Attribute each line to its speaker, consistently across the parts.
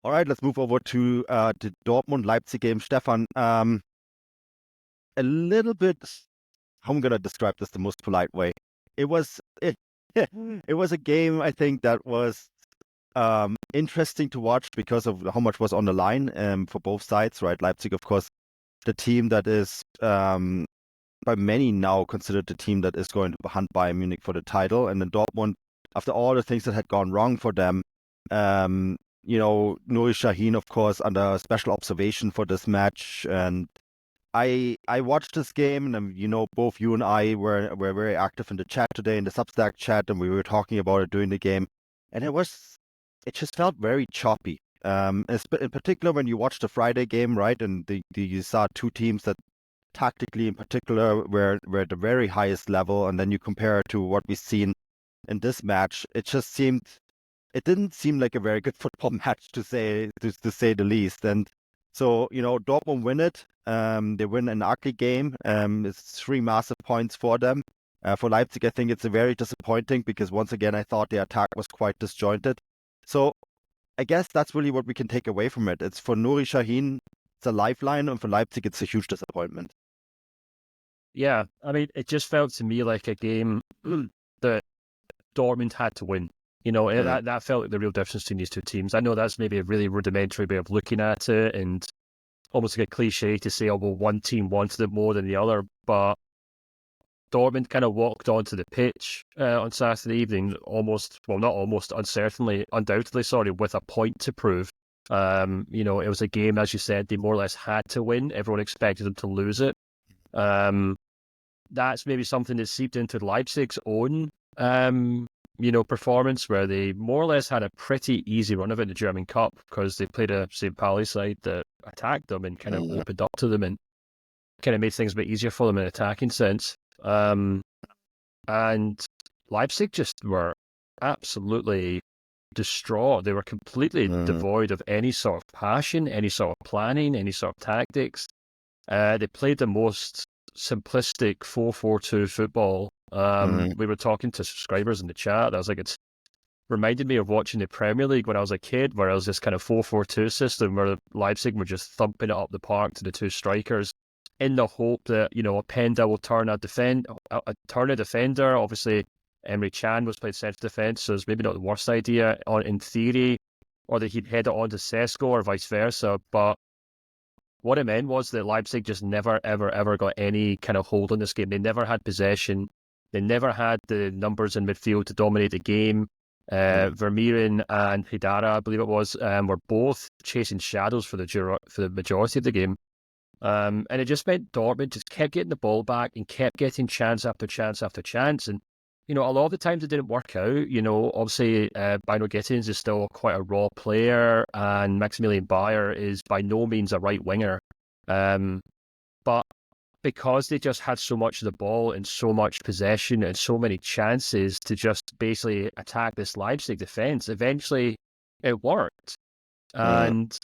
Speaker 1: All right, let's move over to the Dortmund Leipzig game. Stefan, a little bit, how I'm gonna describe this the most polite way. It was it, it was a game I think that was interesting to watch because of how much was on the line for both sides, right? Leipzig, of course, the team that is by many now considered the team that is going to hunt Bayern Munich for the title, and then Dortmund, after all the things that had gone wrong for them, Nuri Sahin, of course, under special observation for this match, and I watched this game, and both you and I were very active in the chat today, in the Substack chat, and we were talking about it during the game, and it just felt very choppy. In particular when you watched the Friday game, right, and you saw two teams that tactically, in particular, were at the very highest level, and then you compare it to what we've seen in this match, it didn't seem like a very good football match to say the least. And so, Dortmund win it. They win an ugly game. It's 3 massive points for them. For Leipzig, I think it's a very disappointing because once again, I thought the attack was quite disjointed. So I guess that's really what we can take away from it. It's for Nuri Sahin, it's a lifeline, and for Leipzig, it's a huge disappointment.
Speaker 2: Yeah, I mean, it just felt to me like a game that Dortmund had to win. That felt like the real difference between these two teams. I know that's maybe a really rudimentary way of looking at it and almost like a cliche to say, oh, well, one team wanted it more than the other, but Dortmund kind of walked onto the pitch on Saturday evening undoubtedly, with a point to prove. It was a game, as you said, they more or less had to win. Everyone expected them to lose it. That's maybe something that seeped into Leipzig's own performance, where they more or less had a pretty easy run of it in the German Cup because they played a St. Pauli side that attacked them and kind of opened up to them and kind of made things a bit easier for them in an attacking sense. And Leipzig just were absolutely distraught. They were completely devoid of any sort of passion, any sort of planning, any sort of tactics. They played the most simplistic 4-4-2 football. We were talking to subscribers in the chat. I was like, it's reminded me of watching the Premier League when I was a kid, where it was this kind of 4-4-2 system where Leipzig were just thumping it up the park to the two strikers in the hope that, Openda will turn a defender. Obviously, Emre Can was playing centre defence, so it's maybe not the worst idea in theory, or that he'd head it on to Sesko or vice versa. But what it meant was that Leipzig just never, ever, ever got any kind of hold on this game. They never had possession. They never had the numbers in midfield to dominate the game. Vermeeren and Hidara, I believe it was, were both chasing shadows for the majority of the game. And it just meant Dortmund just kept getting the ball back and kept getting chance after chance after chance. And, a lot of the times it didn't work out. Obviously, Bino Gittins is still quite a raw player, and Maximilian Bayer is by no means a right winger. But because they just had so much of the ball and so much possession and so many chances to just basically attack this Leipzig defence, eventually it worked. And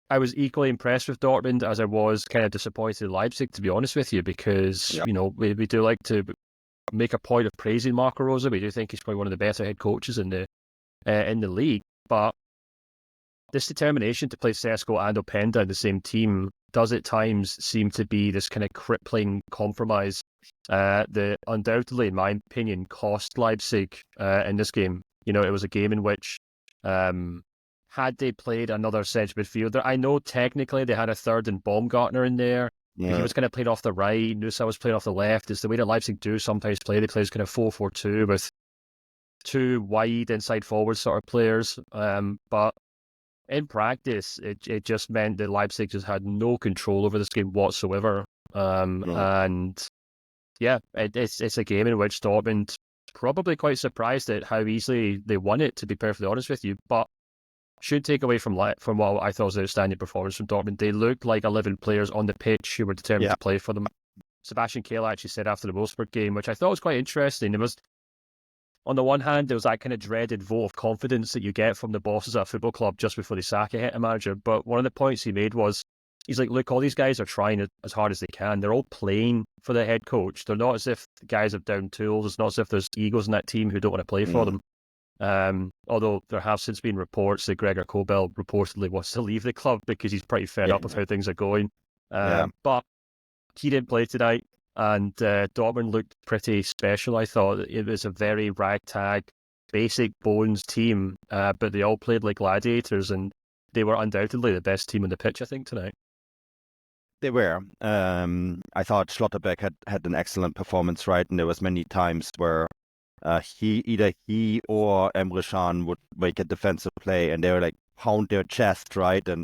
Speaker 2: I was equally impressed with Dortmund as I was kind of disappointed in Leipzig, to be honest with you, because, we do like to make a point of praising Marco Rose. We do think he's probably one of the better head coaches in the league. But this determination to play Sesko and Openda in the same team does at times seem to be this kind of crippling compromise that undoubtedly, in my opinion, cost Leipzig in this game. It was a game in which had they played another central midfielder, I know technically they had a third and Baumgartner in there. Yeah. He was kind of playing off the right. Nusa was playing off the left. It's the way that Leipzig do sometimes play. They play this kind of 4-4-2 with two wide inside forward sort of players. But in practice, it just meant that Leipzig just had no control over this game whatsoever. And yeah, it's a game in which Dortmund probably quite surprised at how easily they won it, to be perfectly honest with you. But should take away from what I thought was an outstanding performance from Dortmund. They looked like 11 players on the pitch who were determined to play for them. Sebastian Kehl actually said after the Wolfsburg game, which I thought was quite interesting. It was, on the one hand, there was that kind of dreaded vote of confidence that you get from the bosses at a football club just before they sack a manager. But one of the points he made was, he's like, look, all these guys are trying as hard as they can. They're all playing for the head coach. They're not as if the guys have down tools. It's not as if there's egos in that team who don't want to play for them. Although there have since been reports that Gregor Kobel reportedly wants to leave the club because he's pretty fed up with how things are going. But he didn't play tonight, and Dortmund looked pretty special. I thought it was a very ragtag, basic bones team, but they all played like gladiators, and they were undoubtedly the best team on the pitch, I think, tonight.
Speaker 1: They were. I thought Schlotterbeck had an excellent performance, right? And there was many times where either he or Emre Can would make a defensive play, and they were like pound their chest, right, and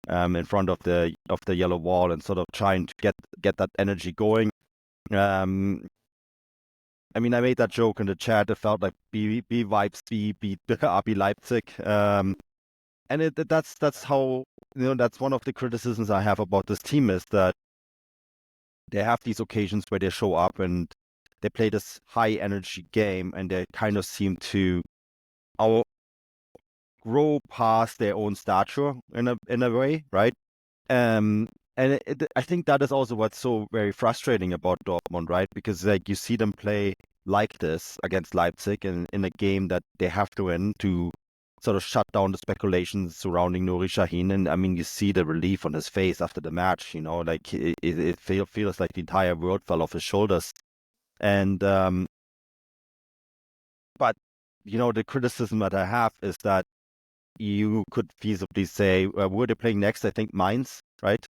Speaker 1: in front of the yellow wall, and sort of trying to get that energy going. I mean, I made that joke in the chat. It felt like B vibes beat RB Leipzig. And that's how, that's one of the criticisms I have about this team, is that they have these occasions where they show up and they play this high energy game, and they kind of seem to grow past their own stature in a way, right? And I think that is also what's so very frustrating about Dortmund, right? Because like you see them play like this against Leipzig in a game that they have to win to sort of shut down the speculations surrounding Nuri Sahin. And I mean, you see the relief on his face after the match, like it feels like the entire world fell off his shoulders. And but the criticism that I have is that you could feasibly say, were they playing next? I think Mainz, right?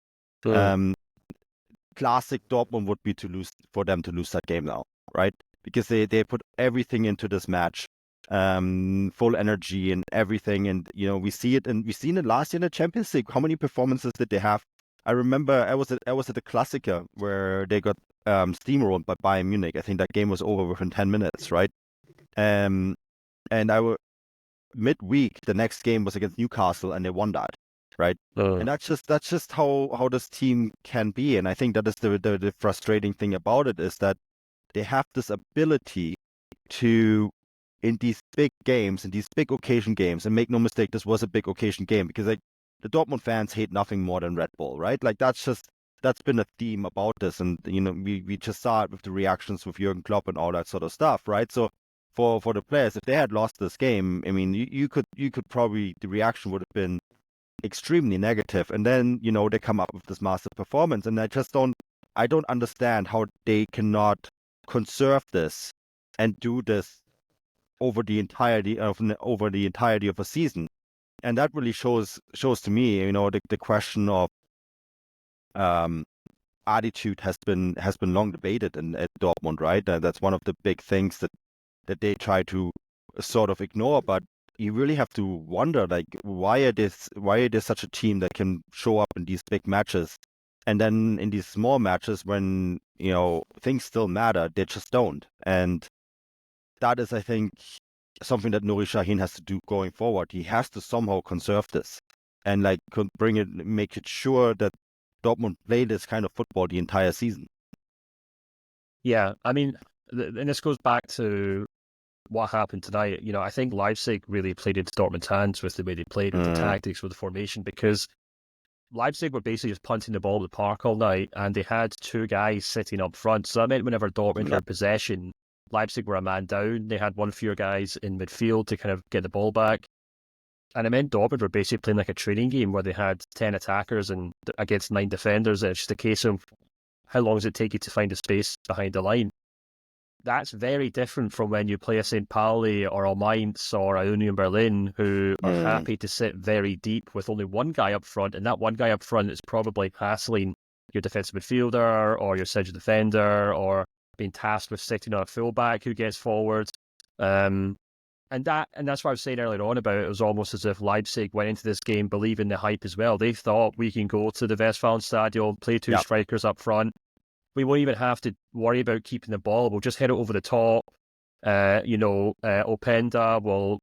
Speaker 1: Classic Dortmund would be for them to lose that game now, right? Because they put everything into this match, full energy and everything, and we see it, and we've seen it last year in the Champions League. How many performances did they have? I remember I was at the Klassiker where they got steamrolled by Bayern Munich. I think that game was over within 10 minutes, right? And midweek, the next game was against Newcastle, and they won that, right? And that's just how this team can be. And I think that is the frustrating thing about it, is that they have this ability to, in these big games, in these big occasion games, and make no mistake, this was a big occasion game, because like the Dortmund fans hate nothing more than Red Bull, right? Like that's been a theme about this, and we just saw it with the reactions with Jurgen Klopp and all that sort of stuff, right? So for the players, if they had lost this game, I mean, you could probably, the reaction would have been extremely negative, and then they come up with this massive performance, and I don't understand how they cannot conserve this and do this over the entirety of a season. And that really shows to me, the question of attitude has been long debated at Dortmund, right? That's one of the big things that they try to sort of ignore, but you really have to wonder, like, why are they such a team that can show up in these big matches, and then in these small matches when things still matter, they just don't. And that is, I think, something that Nuri Sahin has to do going forward. He has to somehow conserve this and like make it sure that Dortmund play this kind of football the entire season.
Speaker 2: Yeah, I mean, and this goes back to what happened tonight. I think Leipzig really played into Dortmund's hands with the way they played, with the tactics, with the formation, because Leipzig were basically just punting the ball to the park all night, and they had two guys sitting up front. So that meant whenever Dortmund had possession, Leipzig were a man down. They had one fewer guys in midfield to kind of get the ball back. And it meant Dortmund were basically playing like a training game where they had 10 attackers and against 9 defenders. It's just a case of how long does it take you to find a space behind the line. That's very different from when you play a St. Pauli or a Mainz or a Union Berlin, who are happy to sit very deep with only one guy up front, and that one guy up front is probably hassling your defensive midfielder or your central defender, or being tasked with sitting on a fullback who gets forward. And that's what I was saying earlier on about it was almost as if Leipzig went into this game believing the hype as well. They thought, we can go to the Westfalenstadion, play two strikers up front. We won't even have to worry about keeping the ball. We'll just hit it over the top. Openda will,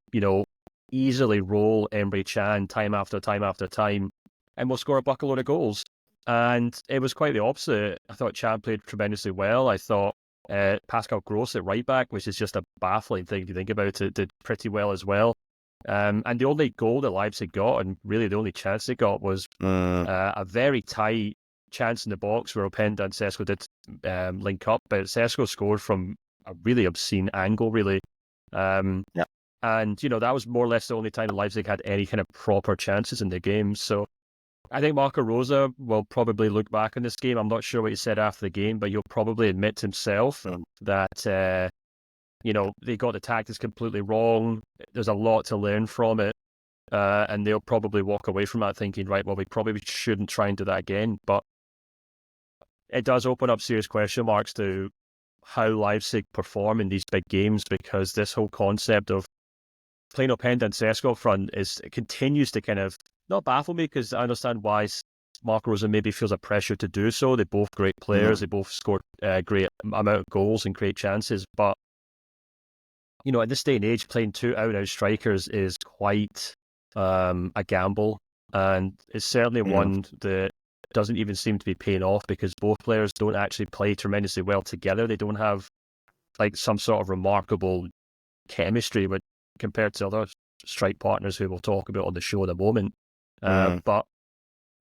Speaker 2: easily roll Emre Can time after time after time, and we'll score a buckload of goals. And it was quite the opposite. I thought Can played tremendously well. I thought Pascal Gross at right back, which is just a baffling thing if you think about it, did pretty well as well. And the only goal that Leipzig got, and really the only chance they got, was a very tight chance in the box where Openda and Sesko did link up, but Sesko scored from a really obscene angle, really. And, that was more or less the only time Leipzig had any kind of proper chances in the game. So I think Marco Rose will probably look back on this game. I'm not sure what he said after the game, but he'll probably admit to himself that, they got the tactics completely wrong. There's a lot to learn from it. And they'll probably walk away from that thinking, right, well, we probably shouldn't try and do that again. But it does open up serious question marks to how Leipzig perform in these big games, because this whole concept of playing Openda and Sesko up front continues to kind of not baffle me, because I understand why Marco Rose maybe feels a pressure to do so. They're both great players. They both scored a great amount of goals and great chances. But, at this day and age, playing two out-and-out strikers is quite a gamble. And it's certainly one that doesn't even seem to be paying off, because both players don't actually play tremendously well together. They don't have like some sort of remarkable chemistry compared to other strike partners who we'll talk about on the show in a moment. But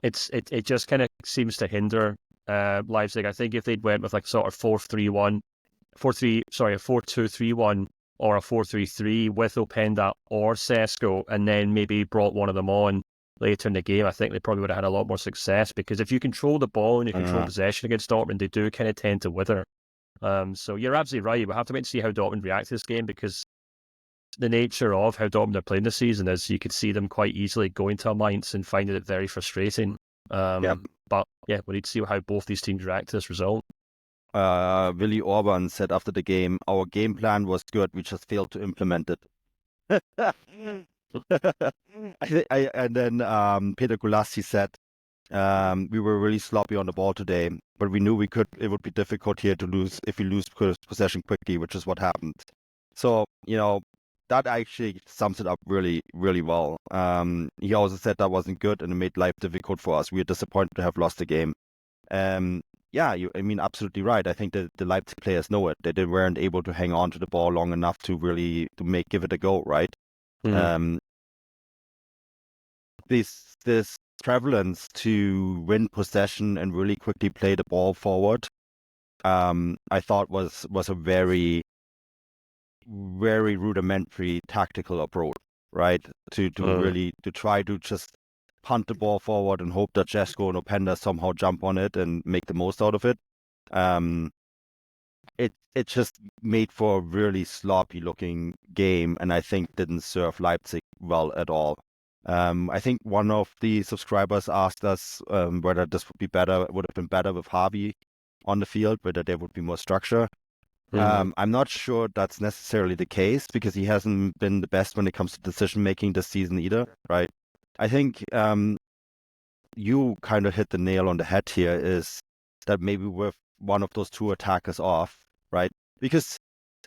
Speaker 2: it just kind of seems to hinder Leipzig. I think if they'd went with like sort of 4-2-3-1 or a 4-3-3 with Openda or Sesko, and then maybe brought one of them on later in the game, I think they probably would have had a lot more success, because if you control the ball and you control possession against Dortmund, they do kind of tend to wither. So you're absolutely right. We'll have to wait and see how Dortmund react to this game, because the nature of how Dortmund are playing this season is you could see them quite easily going to Mainz and finding it very frustrating. But yeah, we need to see how both these teams react to this result.
Speaker 1: Willi Orban said after the game, "Our game plan was good, we just failed to implement it." And then Peter Gulassi said, "We were really sloppy on the ball today, but we knew it would be difficult here to lose if we lose possession quickly, which is what happened." So, that actually sums it up really, really well. He also said that wasn't good and it made life difficult for us. We are disappointed to have lost the game. Absolutely right. I think the Leipzig players know it. They weren't able to hang on to the ball long enough to really give it a go, right? This prevalence to win possession and really quickly play the ball forward, I thought was a very, very rudimentary tactical approach, right? To try to just punt the ball forward and hope that Sesko and Openda somehow jump on it and make the most out of it. It just made for a really sloppy looking game, and I think didn't serve Leipzig well at all. I think one of the subscribers asked us whether this would have been better with Harvey on the field, whether there would be more structure. I'm not sure that's necessarily the case, because he hasn't been the best when it comes to decision making this season either, right? I think you kind of hit the nail on the head here, is that maybe with one of those two attackers off, right? Because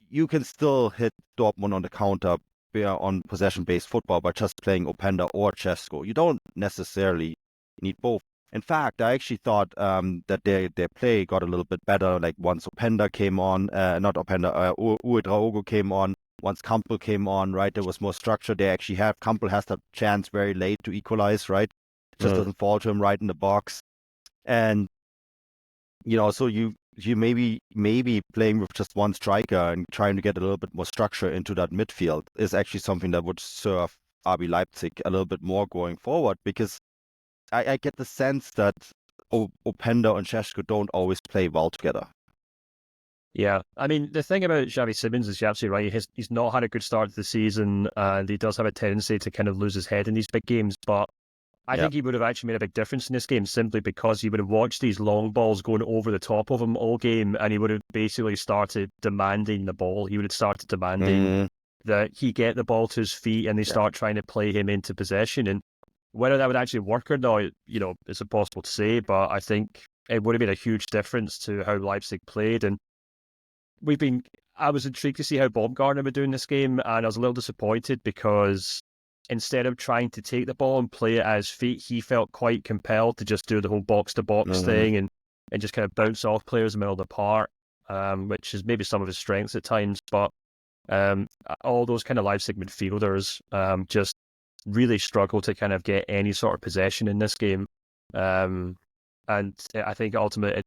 Speaker 1: you can still hit Dortmund on the counter on possession-based football by just playing Openda or Sesko. You don't necessarily need both. In fact, I actually thought that their play got a little bit better, like once Openda came on, Uedraogo came on, once Campbell came on, right? There was more structure. Campbell has that chance very late to equalize, right? Just doesn't fall to him right in the box. And, so you maybe playing with just one striker and trying to get a little bit more structure into that midfield is actually something that would serve RB Leipzig a little bit more going forward, because I get the sense that Openda and Sesko don't always play well together.
Speaker 2: Yeah, I mean, the thing about Xavi Simons is, you're absolutely right. He's not had a good start to the season, and he does have a tendency to kind of lose his head in these big games. But I think he would have actually made a big difference in this game, simply because he would have watched these long balls going over the top of him all game, and he would have basically started demanding the ball. He would have started demanding that he get the ball to his feet, and they start trying to play him into possession. And whether that would actually work or not, it's impossible to say. But I think it would have made a huge difference to how Leipzig played. And I was intrigued to see how Baumgartner would do in this game, and I was a little disappointed, because instead of trying to take the ball and play it at his feet, he felt quite compelled to just do the whole box-to-box thing and just kind of bounce off players in the middle of the park, which is maybe some of his strengths at times. But all those kind of Leipzig midfielders just really struggle to kind of get any sort of possession in this game. And I think ultimately,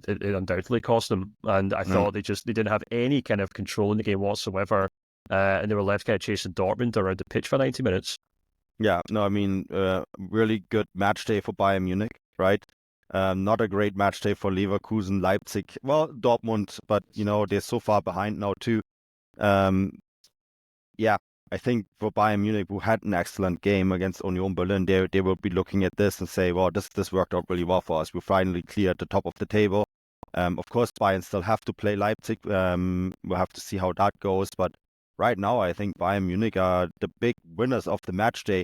Speaker 2: it undoubtedly cost them. And I thought they didn't have any kind of control in the game whatsoever. and they were left kind of chasing Dortmund around the pitch for 90 minutes.
Speaker 1: Yeah, no, I mean, really good match day for Bayern Munich, right? Not a great match day for Leverkusen, Leipzig, well, Dortmund, but they're so far behind now too. Yeah, I think for Bayern Munich, who had an excellent game against Union Berlin, they will be looking at this and say, well, this worked out really well for us. We finally cleared the top of the table. Of course, Bayern still have to play Leipzig. We'll have to see how that goes. But right now, I think Bayern Munich are the big winners of the match day.